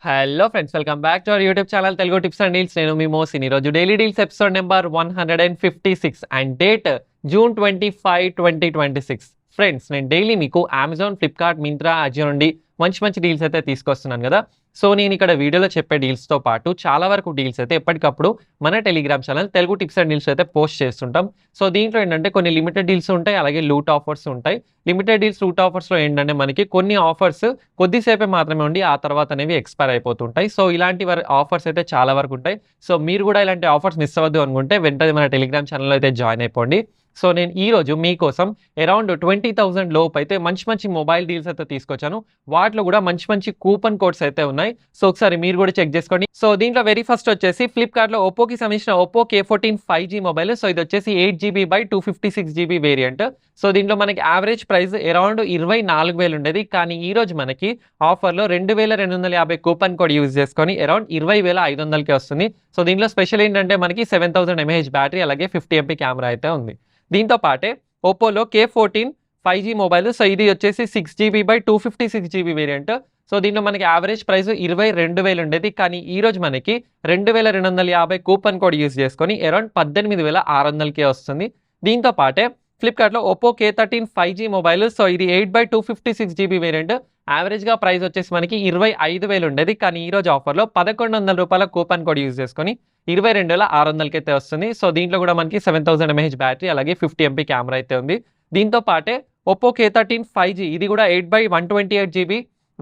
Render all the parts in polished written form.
Hello friends, welcome back to our YouTube channel Telugu tips and deals. నేను మీ మోసిన్. ఈరోజు daily deals episode number 156 and date June 25, 2026. Friends, నేను daily మీకు Amazon, Flipkart, Myntra, Ajio నుండి మంచి deals అయితే తీసుకొస్తున్నాను కదా. సో నేను ఇక్కడ వీడియోలో చెప్పే డీల్స్తో పాటు చాలా వరకు డీల్స్ అయితే ఎప్పటికప్పుడు మన Telegram channel Telugu tips and deals అయితే పోస్ట్ చేస్తుంటాం. సో దీంట్లో ఏంటంటే కొన్ని లిమిటెడ్ డీల్స్ ఉంటాయి, అలాగే లూట్ ఆఫర్స్ ఉంటాయి. లిమిటెడ్ డీల్స్, లూట్ ఆఫర్స్లో ఏంటంటే మనకి కొన్ని ఆఫర్స్ కొద్దిసేపే మాత్రమే ఉండి ఆ తర్వాత అనేవి ఎక్స్పైర్ అయిపోతుంటాయి. సో ఇలాంటి ఆఫర్స్ అయితే చాలా వరకు ఉంటాయి. సో మీరు కూడా ఇలాంటి ఆఫర్స్ మిస్ అవ్వద్దు అనుకుంటే వెంటనే మన టెలిగ్రామ్ ఛానల్లో అయితే జాయిన్ అయిపోండి. సో నేను ఈరోజు మీకోసం అరౌండ్ 20,000 లోపు అయితే మంచి మొబైల్ డీల్స్ అయితే తీసుకొచ్చాను. వాటిలో కూడా మంచి కూపన్ కోడ్స్ అయితే ఉన్నాయి. సో ఒకసారి మీరు కూడా చెక్ చేసుకోండి. సో దీంట్లో వెరీ ఫస్ట్ వచ్చేసి ఫ్లిప్కార్ట్లో ఒప్పోకి సంబంధించిన Oppo K14 5G mobile. So ఇది వచ్చేసి 8GB by 256GB variant. So దీంట్లో మనకి యావరేజ్ ప్రైస్ అరౌండ్ 24,000 ఉండేది. కానీ ఈ రోజు మనకి ఆఫర్లో 2,250 కూపన్ కోడ్ యూజ్ చేసుకొని అరౌండ్ 20,500కి వస్తుంది. సో దీంట్లో స్పెషల్ ఏంటంటే మనకి 7000 mAh బ్యాటరీ, అలాగే 50 MP కెమెరా అయితే ఉంది. దీంతో పాటే ఒప్పోలో K14 5G మొబైల్. సో ఇది వచ్చేసి 6GB by 256GB variant. So దీంట్లో మనకి యావరేజ్ ప్రైస్ 22,000 ఉండేది. కానీ ఈ రోజు మనకి 2,250 కూపన్ కోడ్ యూజ్ చేసుకొని అరౌండ్ 18,600కే వస్తుంది. దీంతో పాటే ఫ్లిప్కార్ట్లో Oppo K13 5G mobile. So ఇది 8 by 256GB వేరియంట్. యావరేజ్గా ప్రైస్ వచ్చేసి మనకి 25,000 ఉండేది. కానీ ఈ రోజు ఆఫర్లో 1,100 రూపాయల కూపన్ కోడ్ యూజ్ చేసుకొని 22,600కి అయితే వస్తుంది. సో దీంట్లో కూడా మనకి 7000 mAh బ్యాటరీ, అలాగే 50 MP కెమెరా అయితే ఉంది. దీంతో పాటే ఒప్పో K13 5G ఇది కూడా 8 by 128GB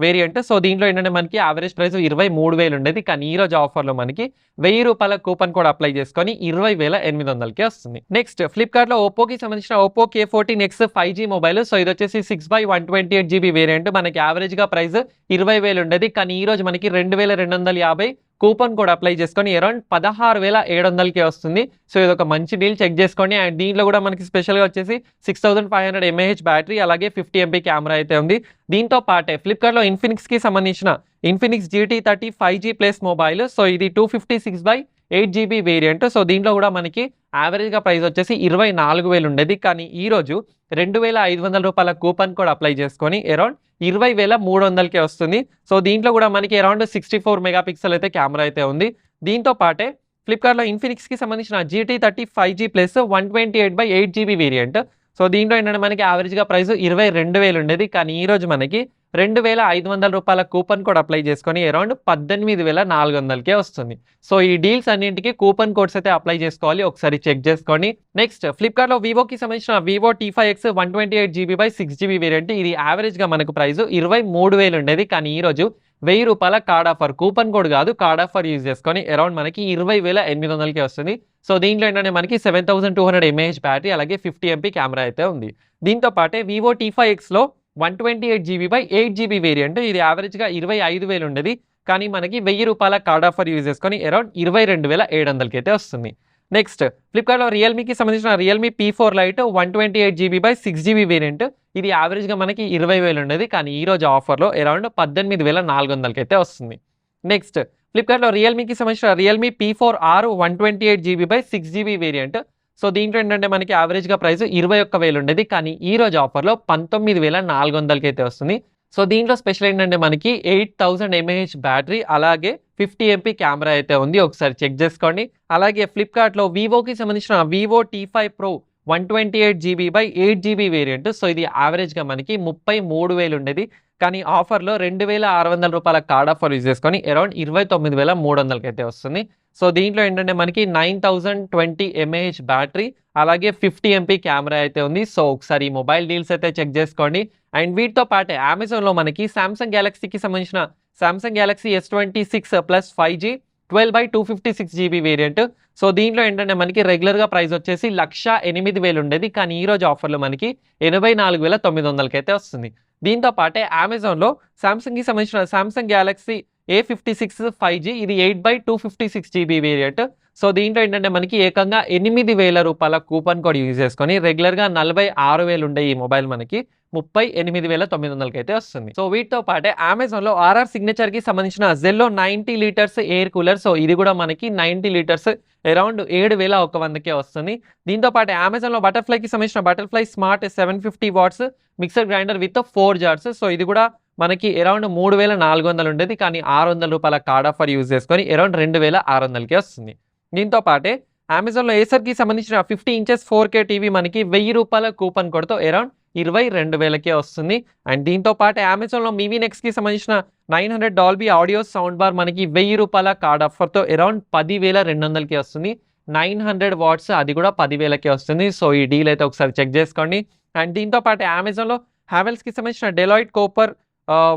వేరియంట్. సో దీంట్లో ఏంటంటే మనకి యావరేజ్ ప్రైస్ 23,000 ఉండేది. కానీ ఈ రోజు ఆఫర్లో మనకి 1000 రూపాయల కూపన్ కోడ్ అప్లై చేసుకొని 20,800కే వస్తుంది. నెక్స్ట్ ఫ్లిప్కార్ట్లో ఒప్పోకి సంబంధించిన Oppo K14X 5G mobile. So ఇది వచ్చేసి 6 by 128GB వేరియంట్. మనకి యావరేజ్గా ప్రైస్ 20,000 ఉండేది. కానీ ఈ రోజు మనకి 2,250 కూపన్ కోడ్ అప్లై చేసుకొని అరౌండ్ 16,700కే వస్తుంది. సో ఇది ఒక మంచి డీల్, చెక్ చేసుకోండి. అండ్ దీంట్లో కూడా మనకి స్పెషల్గా వచ్చేసి 6500 mAh బ్యాటరీ, అలాగే 50 MP కెమెరా అయితే ఉంది. దీంతో పాటే ఫ్లిప్కార్ట్లో ఇన్ఫినిక్స్కి సంబంధించిన Infinix GT30 5G plus mobile. So ఇది 256 by 8GB వేరియంట్. సో దీంట్లో కూడా మనకి యావరేజ్గా ప్రైస్ వచ్చేసి 24,000 ఉండేది. కానీ ఈ రోజు 2,500 రూపాయల కూపన్ కోడ్ అప్లై చేసుకొని అరౌండ్ 20,300కే వస్తుంది. సో దీంట్లో కూడా మనకి అరౌండ్ 64 మెగాపిక్సెల్ అయితే కెమెరా అయితే ఉంది. దీంతో పాటే ఫ్లిప్కార్ట్లో ఇన్ఫినిక్స్కి సంబంధించిన GT30 5G plus 128 by 8GB variant. So దీంట్లో ఏంటంటే మనకి యావరేజ్గా ప్రైస్ 22,000 ఉండేది. కానీ ఈ రోజు మనకి 2,500 రూపాయల కూపన్ కోడ్ అప్లై చేసుకొని అరౌండ్ 18,400కే వస్తుంది. సో ఈ డీల్స్ అన్నింటికి కూపన్ కోడ్స్ అయితే అప్లై చేసుకోవాలి, ఒకసారి చెక్ చేసుకోండి. నెక్స్ట్ ఫ్లిప్కార్ట్లో వివోకి సంబంధించిన Vivo T5X 128GB by 6GB variant. ఇది యావరేజ్గా మనకు ప్రైస్ 23,000 ఉండేది. కానీ ఈ రోజు 1000 రూపాయల కార్డ్ ఆఫర్, కూపన్ కోడ్ కాదు, కార్డ్ ఆఫర్ యూజ్ చేసుకొని అరౌండ్ మనకి 20,800కే వస్తుంది. సో దీంట్లో ఏంటంటే మనకి 7200 mAh బ్యాటరీ, అలాగే 50 MP కెమెరా అయితే ఉంది. దీంతో పాటే Vivo T5Xలో 128GB by 8GB variant. ఇది యావరేజ్గా 25,000 ఉండేది. కానీ మనకి 1000 రూపాయల కార్డ్ ఆఫర్ యూజ్ చేసుకొని అరౌండ్ 22,700కి అయితే వస్తుంది. నెక్స్ట్ ఫ్లిప్కార్ట్లో రియల్మీకి సంబంధించిన Realme P4 Lite 128GB by 6GB variant. ఇది యావరేజ్గా మనకి 20,000 ఉండేది. కానీ ఈ రోజు ఆఫర్లో అరౌండ్ 18,400కి అయితే వస్తుంది. నెక్స్ట్ ఫ్లిప్కార్ట్లో రియల్మీకి సంబంధించిన Realme P4R 128GB by 6GB variant. So దీంట్లో ఏంటంటే మనకి యావరేజ్గా ప్రైస్ 21,000 ఉండేది. కానీ ఈ రోజు ఆఫర్లో 19,400కి అయితే వస్తుంది. సో దీంట్లో స్పెషల్ ఏంటంటే మనకి 8000 mAh బ్యాటరీ, అలాగే 50 MP కెమెరా అయితే ఉంది, ఒకసారి చెక్ చేసుకోండి. అలాగే ఫ్లిప్కార్ట్లో వివోకి సంబంధించిన Vivo T5 Pro 128GB by 8GB variant. So ఇది యావరేజ్గా మనకి 33,000 ఉండేది. కానీ ఆఫర్లో 2,600 రూపాయల కార్డ్ ఆఫర్ యూజ్ చేసుకొని అరౌండ్ 29,300కి అయితే వస్తుంది. సో దీంట్లో ఏంటంటే మనకి 9020 mAh బ్యాటరీ, అలాగే 50 MP కెమెరా అయితే ఉంది. సో ఒకసారి ఈ మొబైల్ డీల్స్ అయితే చెక్ చేసుకోండి. అండ్ వీటితో పాటే అమెజాన్లో మనకి సామ్సంగ్ గ్యాలక్సీకి సంబంధించిన Samsung Galaxy S26 Plus 5G 12 by 256GB variant. So దీంట్లో ఏంటంటే మనకి రెగ్యులర్గా ప్రైస్ వచ్చేసి 1,08,000 ఉండేది. కానీ ఈ రోజు ఆఫర్లో మనకి 84,900కి అయితే వస్తుంది. దీంతో పాటే అమెజాన్లో సామ్సంగ్కి సంబంధించిన సామ్సంగ్ గ్యాలక్సీ A56 5G ఇది 8 by 256GB వేరియంట్. సో దీంట్లో ఏంటంటే మనకి ఏకంగా 8,000 రూపాయల కూపన్ కోడ్ యూజ్ చేసుకొని రెగ్యులర్గా 46,000 ఉండే ఈ మొబైల్ మనకి 38,900కి అయితే వస్తుంది. సో వీటితో పాటే అమెజాన్లో RR సిగ్నేచర్కి సంబంధించిన జెల్లో 90 లీటర్స్ ఎయిర్ కూలర్. సో ఇది కూడా మనకి 90 లీటర్స్ అరౌండ్ 7,100కే వస్తుంది. దీంతో పాటు అమెజాన్లో బటర్ఫ్లైకి సంబంధించిన Butterfly smart 750 watts mixer grinder with 4 jars. So ఇది కూడా మనకి అరౌండ్ 3,400 ఉండేది. కానీ రూ. 600 కార్డ్ ఆఫర్ యూజ్ చేసుకొని అరౌండ్ 2,600కే వస్తుంది. దీంతో పాటే అమెజాన్‌లో ఏసర్‌కి సంబంధించిన 50 ఇంచెస్ 4K టీవీ మనకి రూ. 1000 కూపన్ కోడ్‌తో అరౌండ్ 22,000కే వస్తుంది. అండ్ దీంతో పాటు అమెజాన్‌లో మీవీ నెక్స్ట్‌కి సంబంధించిన 900 డాల్బీ ఆడియో సౌండ్ బార్ మనకి రూ. 1000 కార్డ్ ఆఫర్‌తో అరౌండ్ 10,200కే వస్తుంది. 900 వాట్స్ అది కూడా 10,000కే వస్తుంది. సో ఈ డీల్ అయితే ఒకసారి చెక్ చేసుకోండి. అండ్ దీంతో పాటు అమెజాన్‌లో హావెల్స్‌కి సంబంధించిన Deloitte Cooper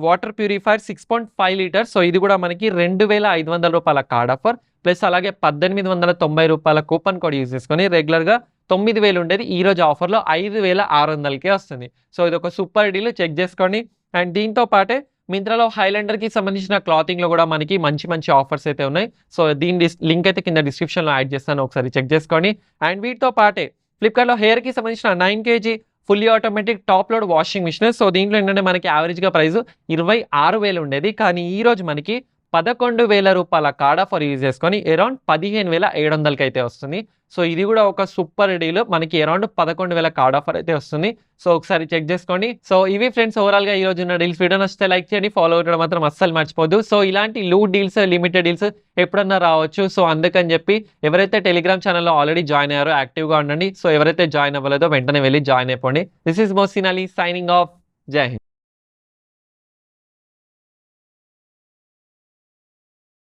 water purifier 6.5 litres. So ఇది కూడా మనకి రూ. 2,500 కార్డ్ ఆఫర్. ప్లస్ అలాగే రూ. 1,890 కూపన్ కోడ్ యూజ్ చేసుకొని రెగ్యులర్‌గా 9,000 ఉండేది. ఈరోజు ఆఫర్‌లో 5,600కే వస్తుంది. సో ఇదొక సూపర్ డీల్, చెక్ చేసుకోండి. అండ్ దీంతో పాటే మింత్రాలో హైలాండర్‌కి సంబంధించిన క్లాతింగ్‌లో కూడా మనకి మంచి మంచి ఆఫర్స్ అయితే ఉన్నాయి. సో దీని లింక్ అయితే కింద డిస్క్రిప్షన్‌లో యాడ్ చేస్తాను, ఒకసారి చెక్ చేసుకోండి. అండ్ వీటితో పాటే ఫ్లిప్‌కార్ట్‌లో హెయిర్‌కి సంబంధించిన 9 KG fully automatic top load washing machine. So దీంట్లో ఏంటంటే మనకి యావరేజ్‌గా ప్రైస్ 26,000 ఉండేది. కానీ ఈరోజు మనకి రూ. 11,000 కార్డ్ ఆఫర్ యూజ్ చేసుకొని అరౌండ్ 15,700కి అయితే వస్తుంది. సో ఇది కూడా ఒక సూపర్ డీల్, మనకి అరౌండ్ 11,000 కార్డ్ ఆఫర్ అయితే వస్తుంది. సో ఒకసారి చెక్ చేసుకోండి. సో ఇవి ఫ్రెండ్స్ ఓవరాల్‌గా ఈ రోజు ఉన్న డీల్స్. వీడియో నచ్చితే లైక్ చేయండి, ఫాలో అవ్వడం మాత్రం అస్సలు మర్చిపోద్దు. సో ఇలాంటి లూట్ డీల్స్, లిమిటెడ్ డీల్స్ ఎప్పుడన్నా రావచ్చు. సో అందుకని చెప్పి ఎవరైతే టెలిగ్రామ్ ఛానల్‌లో ఆల్రెడీ జాయిన్ అయ్యారో యాక్టివ్‌గా ఉండండి. సో ఎవరైతే జాయిన్ అవ్వలేదో వెంటనే వెళ్ళి జాయిన్ అయిపోండి. This is Mohsin Ali signing off. జై హింద్.